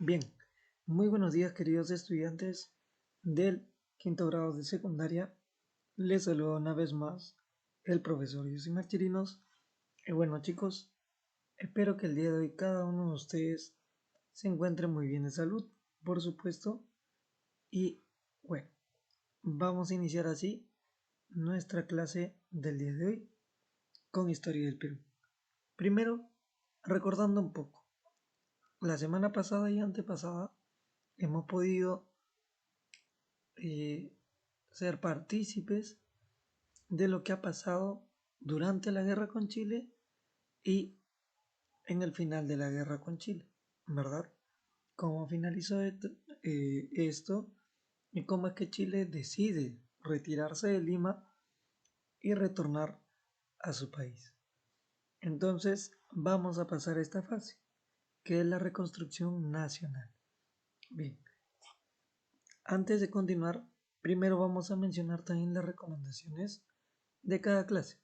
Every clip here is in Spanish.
Bien, muy buenos días queridos estudiantes del quinto grado de secundaria. Les saludo una vez más el profesor Yosimar Chirinos. Y bueno chicos, espero que el día de hoy cada uno de ustedes se encuentre muy bien de salud, por supuesto. Y bueno, vamos a iniciar así nuestra clase del día de hoy con Historia del Perú. Primero, recordando un poco, la semana pasada y antepasada hemos podido eh, ser partícipes de lo que ha pasado durante la guerra con Chile y en el final de la guerra con Chile, ¿verdad? Cómo finalizó esto y cómo es que Chile decide retirarse de Lima y retornar a su país. Entonces vamos a pasar a esta fase, que es la reconstrucción nacional. Bien, antes de continuar, primero vamos a mencionar también las recomendaciones de cada clase.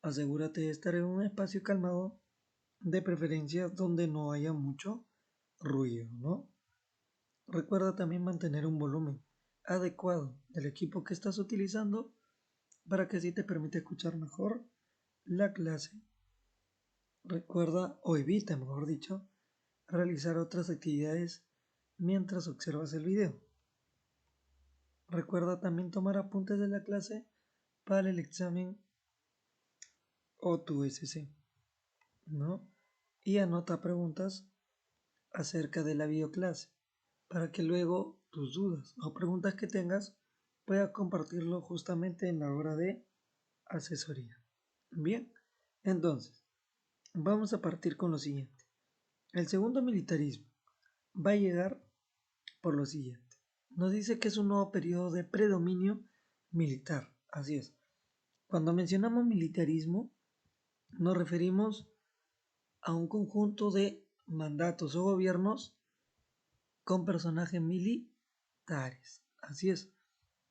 Asegúrate de estar en un espacio calmado, de preferencia donde no haya mucho ruido, ¿no? Recuerda también mantener un volumen adecuado del equipo que estás utilizando para que así te permita escuchar mejor la clase. Recuerda, o evita, mejor dicho, realizar otras actividades mientras observas el video. Recuerda también tomar apuntes de la clase para el examen o tu SC, ¿no? Y anota preguntas acerca de la videoclase para que luego tus dudas o preguntas que tengas puedas compartirlo justamente en la hora de asesoría. Bien, entonces vamos a partir con lo siguiente. El segundo militarismo va a llegar por lo siguiente. Nos dice que es un nuevo periodo de predominio militar. Así es. Cuando mencionamos militarismo, nos referimos a un conjunto de mandatos o gobiernos con personajes militares. Así es.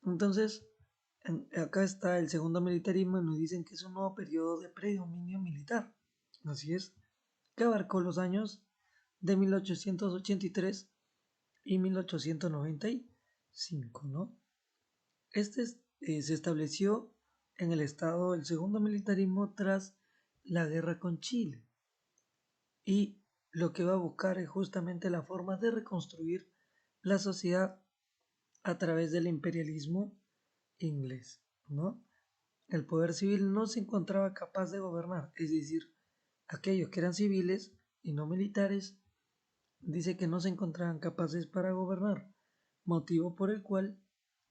Entonces, acá está el segundo militarismo y nos dicen que es un nuevo periodo de predominio militar. Así es. Que abarcó los años de 1883 y 1895, ¿no? Este se estableció en el estado del segundo militarismo tras la guerra con Chile y lo que va a buscar es justamente la forma de reconstruir la sociedad a través del imperialismo inglés, ¿no? El poder civil no se encontraba capaz de gobernar, es decir, aquellos que eran civiles y no militares, dice que no se encontraban capaces para gobernar, motivo por el cual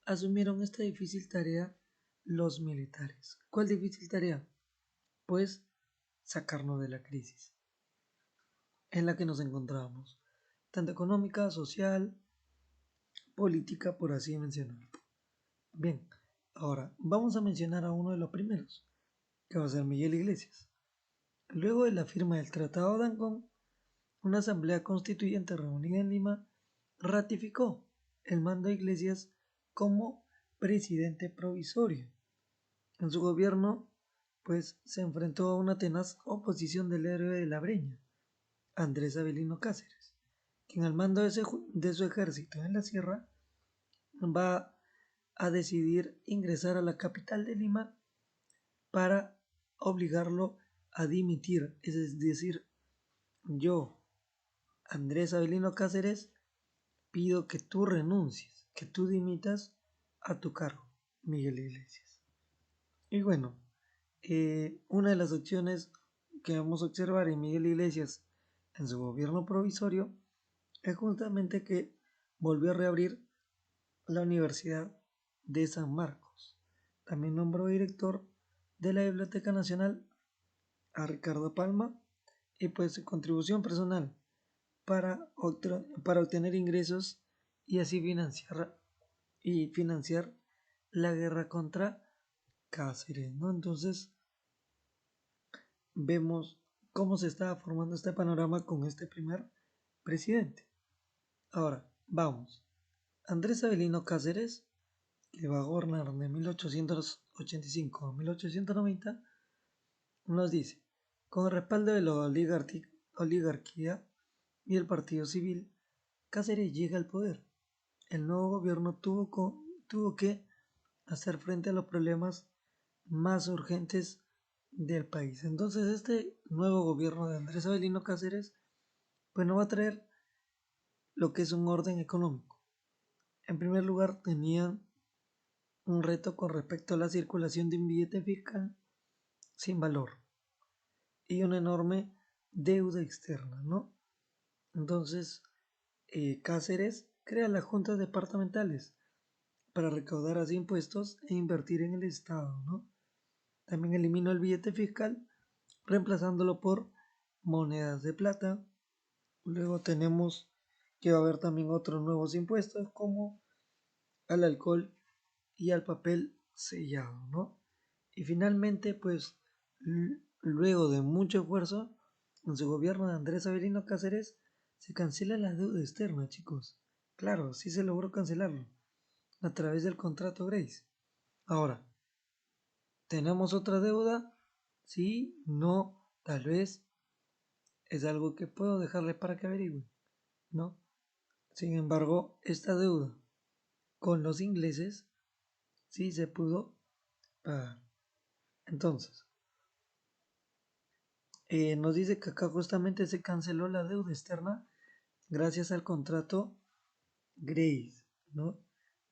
asumieron esta difícil tarea los militares. ¿Cuál difícil tarea? Pues sacarnos de la crisis en la que nos encontrábamos, tanto económica, social, política, por así mencionar. Bien, ahora vamos a mencionar a uno de los primeros, que va a ser Miguel Iglesias. Luego de la firma del Tratado de Ancón, una asamblea constituyente reunida en Lima ratificó el mando de Iglesias como presidente provisorio. En su gobierno, pues se enfrentó a una tenaz oposición del héroe de la Breña, Andrés Avelino Cáceres, quien al mando de su ejército en la sierra va a decidir ingresar a la capital de Lima para obligarlo a dimitir, es decir, yo, Andrés Avelino Cáceres, pido que tú renuncies, que tú dimitas a tu cargo, Miguel Iglesias. Y bueno, una de las opciones que vamos a observar en Miguel Iglesias en su gobierno provisorio es justamente que volvió a reabrir la Universidad de San Marcos. También nombró director de la Biblioteca Nacional a Ricardo Palma y pues su contribución personal para obtener ingresos y así financiar la guerra contra Cáceres, ¿no? Entonces vemos cómo se estaba formando este panorama con este primer presidente. Ahora, vamos. Andrés Avelino Cáceres, que va a gobernar de 1885 a 1890, nos dice, con el respaldo de la oligarquía, y el Partido Civil, Cáceres llega al poder. El nuevo gobierno tuvo que hacer frente a los problemas más urgentes del país. Entonces este nuevo gobierno de Andrés Avelino Cáceres pues no va a traer lo que es un orden económico. En primer lugar tenían un reto con respecto a la circulación de un billete fiscal sin valor y una enorme deuda externa, ¿no? Entonces Cáceres crea las juntas departamentales para recaudar así impuestos e invertir en el Estado, ¿no? También eliminó el billete fiscal, reemplazándolo por monedas de plata. Luego tenemos que va a haber también otros nuevos impuestos como al alcohol y al papel sellado, ¿no? Y finalmente, pues, luego de mucho esfuerzo, en su gobierno de Andrés Avelino Cáceres, se cancela la deuda externa, chicos. Claro, sí se logró cancelarlo a través del contrato Grace. Ahora, ¿tenemos otra deuda? Sí, no, tal vez es algo que puedo dejarle para que averigüen, ¿no? Sin embargo, esta deuda con los ingleses sí se pudo pagar. Entonces, nos dice que acá justamente se canceló la deuda externa gracias al contrato Grace, ¿no?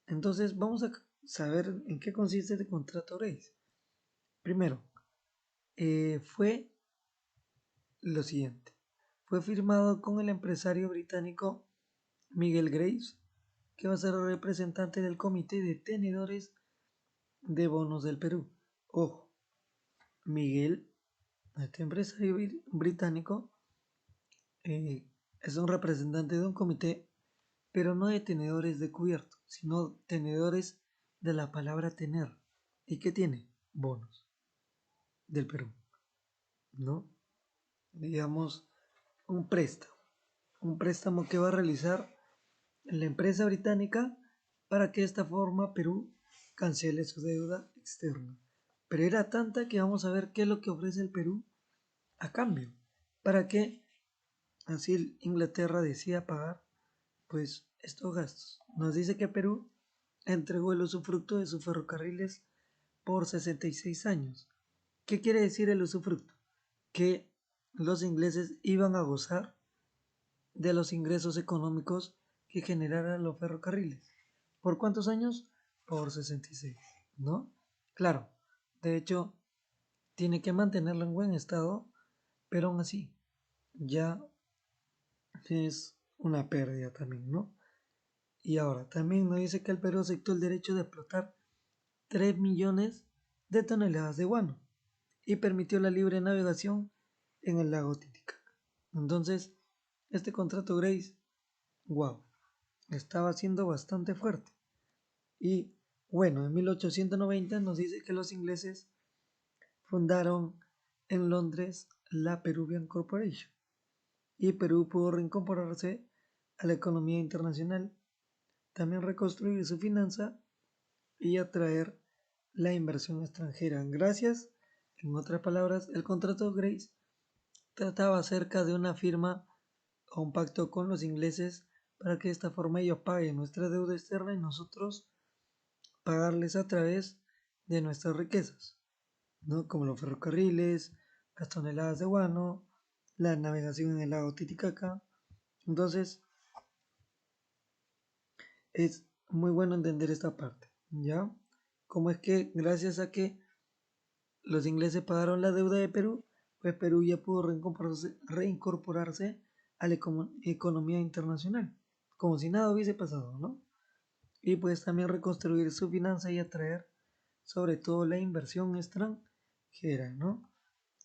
Entonces, vamos a saber en qué consiste el contrato Grace. Primero, fue lo siguiente. Fue firmado con el empresario británico Miguel Graves, que va a ser el representante del Comité de Tenedores de Bonos del Perú. Ojo, Miguel, este empresario británico, eh, es un representante de un comité, pero no de tenedores de cubierto, sino tenedores de la palabra tener. ¿Y qué tiene? Bonos del Perú, ¿no? Digamos, un préstamo que va a realizar la empresa británica para que de esta forma Perú cancele su deuda externa. Pero era tanta que vamos a ver qué es lo que ofrece el Perú a cambio, para que así Inglaterra decida pagar pues estos gastos. Nos dice que Perú entregó el usufructo de sus ferrocarriles por 66 años. ¿Qué quiere decir el usufructo? Que los ingleses iban a gozar de los ingresos económicos que generaran los ferrocarriles. ¿Por cuántos años? Por 66, ¿no? Claro, de hecho, tiene que mantenerlo en buen estado, pero aún así, ya es una pérdida también, ¿no? Y ahora, también nos dice que el Perú aceptó el derecho de explotar 3 millones de toneladas de guano y permitió la libre navegación en el lago Titicaca. Entonces, este contrato Grace, wow, estaba siendo bastante fuerte. Y bueno, en 1890 nos dice que los ingleses fundaron en Londres la Peruvian Corporation y Perú pudo reincorporarse a la economía internacional, también reconstruir su finanza y atraer la inversión extranjera. Gracias, en otras palabras, el contrato Grace trataba acerca de una firma o un pacto con los ingleses para que de esta forma ellos paguen nuestra deuda externa y nosotros pagarles a través de nuestras riquezas, ¿no? Como los ferrocarriles, las toneladas de guano, la navegación en el lago Titicaca. Entonces, es muy bueno entender esta parte, ¿ya? Como es que gracias a que los ingleses pagaron la deuda de Perú, pues Perú ya pudo reincorporarse a la economía internacional, como si nada hubiese pasado, ¿no? Y pues también reconstruir su finanza y atraer sobre todo la inversión extranjera, ¿no?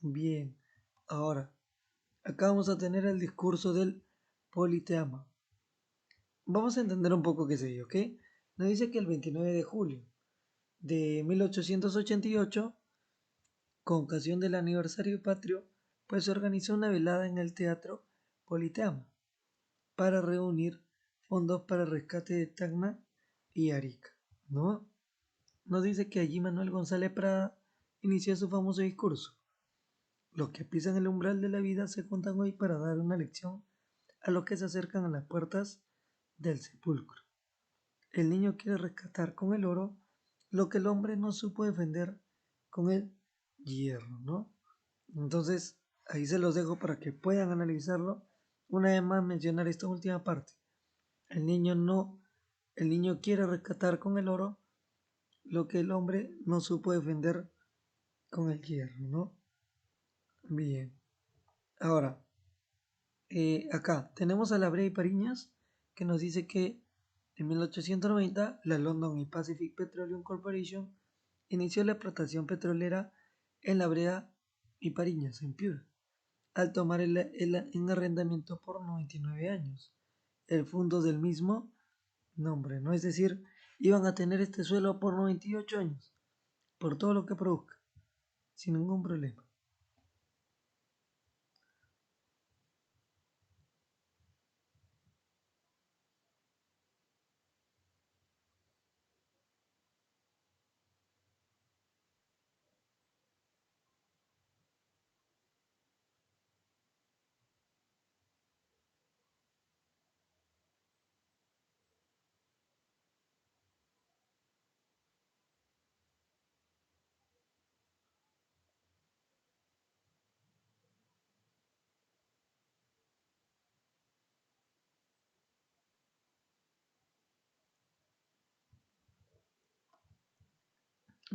Bien, ahora, acá vamos a tener el discurso del Politeama. Vamos a entender un poco qué es ello, ¿ok? Nos dice que el 29 de julio de 1888, con ocasión del aniversario patrio, pues se organizó una velada en el Teatro Politeama para reunir fondos para el rescate de Tacna y Arica, ¿no? Nos dice que allí Manuel González Prada inició su famoso discurso. Los que pisan el umbral de la vida se juntan hoy para dar una lección a los que se acercan a las puertas del sepulcro. El niño quiere rescatar con el oro lo que el hombre no supo defender con el hierro, ¿no? Entonces, ahí se los dejo para que puedan analizarlo. Una vez más mencionar esta última parte. El niño no, el niño quiere rescatar con el oro lo que el hombre no supo defender con el hierro, ¿no? Bien. Ahora, acá tenemos a la Brea y Pariñas que nos dice que en 1890 la London y Pacific Petroleum Corporation inició la explotación petrolera en la Brea y Pariñas, en Piura, al tomar en arrendamiento por 99 años el fondo del mismo nombre, ¿no? Es decir, iban a tener este suelo por 98 años, por todo lo que produzca, sin ningún problema.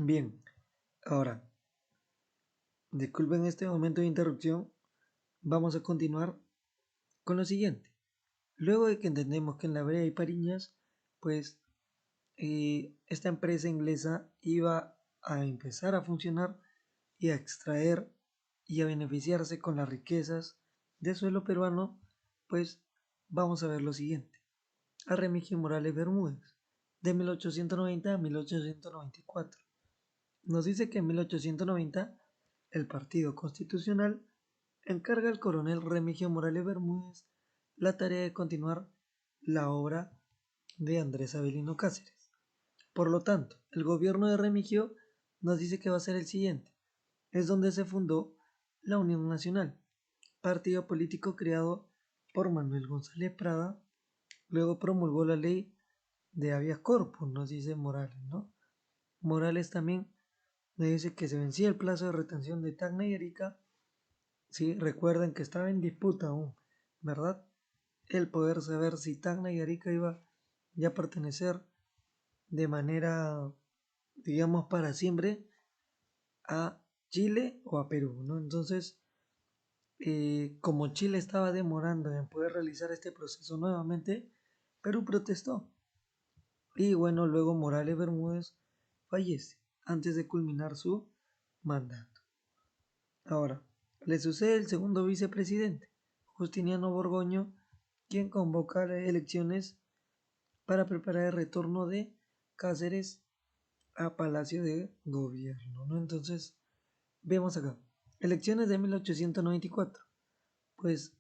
Bien, ahora, disculpen este momento de interrupción, vamos a continuar con lo siguiente. Luego de que entendemos que en la Brea y Pariñas, pues esta empresa inglesa iba a empezar a funcionar y a extraer y a beneficiarse con las riquezas del suelo peruano, pues vamos a ver lo siguiente. A Remigio Morales Bermúdez, de 1890 a 1894. Nos dice que en 1890 el Partido Constitucional encarga al coronel Remigio Morales Bermúdez la tarea de continuar la obra de Andrés Avelino Cáceres. Por lo tanto, el gobierno de Remigio nos dice que va a ser el siguiente. Es donde se fundó la Unión Nacional, partido político creado por Manuel González Prada, luego promulgó la ley de habeas corpus, nos dice Morales, ¿no? Morales también me dice que se vencía el plazo de retención de Tacna y Arica. Sí, recuerden que estaba en disputa aún, ¿verdad? El poder saber si Tacna y Arica iba ya a pertenecer de manera, digamos, para siempre a Chile o a Perú, ¿no? Entonces, como Chile estaba demorando en poder realizar este proceso nuevamente, Perú protestó. Y bueno, luego Morales Bermúdez fallece antes de culminar su mandato. Ahora, le sucede el segundo vicepresidente, Justiniano Borgoño, quien convoca elecciones para preparar el retorno de Cáceres a Palacio de Gobierno, ¿no? Entonces, vemos acá, elecciones de 1894, pues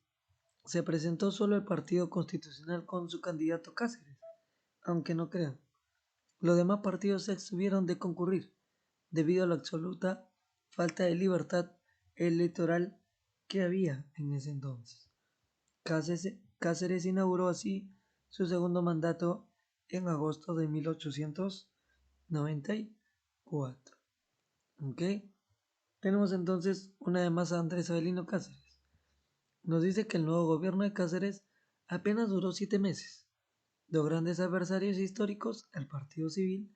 se presentó solo el Partido Constitucional con su candidato Cáceres, aunque no crean. Los demás partidos se abstuvieron de concurrir debido a la absoluta falta de libertad electoral que había en ese entonces. Cáceres inauguró así su segundo mandato en agosto de 1894. ¿Ok? Tenemos entonces una vez más a Andrés Avelino Cáceres. Nos dice que el nuevo gobierno de Cáceres apenas duró 7 meses. Los grandes adversarios históricos, el Partido Civil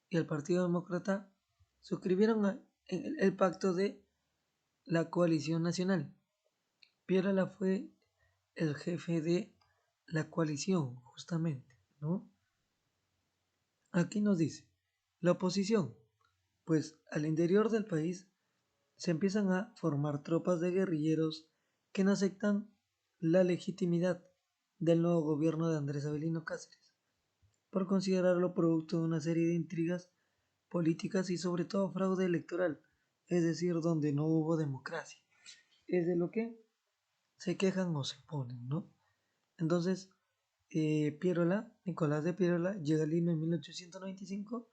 y el Partido Demócrata, suscribieron el pacto de la coalición nacional. Pierola fue el jefe de la coalición, justamente, ¿no? Aquí nos dice, la oposición, pues al interior del país se empiezan a formar tropas de guerrilleros que no aceptan la legitimidad del nuevo gobierno de Andrés Avelino Cáceres, por considerarlo producto de una serie de intrigas políticas y sobre todo fraude electoral, es decir, donde no hubo democracia. Es de lo que se quejan o se oponen, ¿no? Entonces, Nicolás de Pierola, llega a Lima en 1895,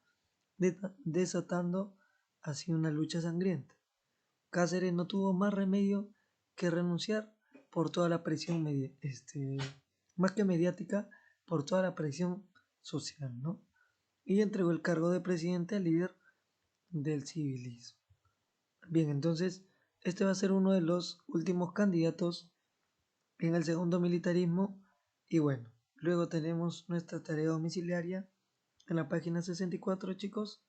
desatando así una lucha sangrienta. Cáceres no tuvo más remedio que renunciar por toda la presión, más que mediática, por toda la presión social, ¿no? Y entregó el cargo de presidente al líder del civilismo. Bien, entonces, este va a ser uno de los últimos candidatos en el segundo militarismo. Y bueno, luego tenemos nuestra tarea domiciliaria en la página 64, chicos.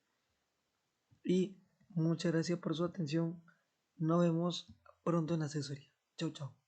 Y muchas gracias por su atención. Nos vemos pronto en la asesoría. Chau, chau.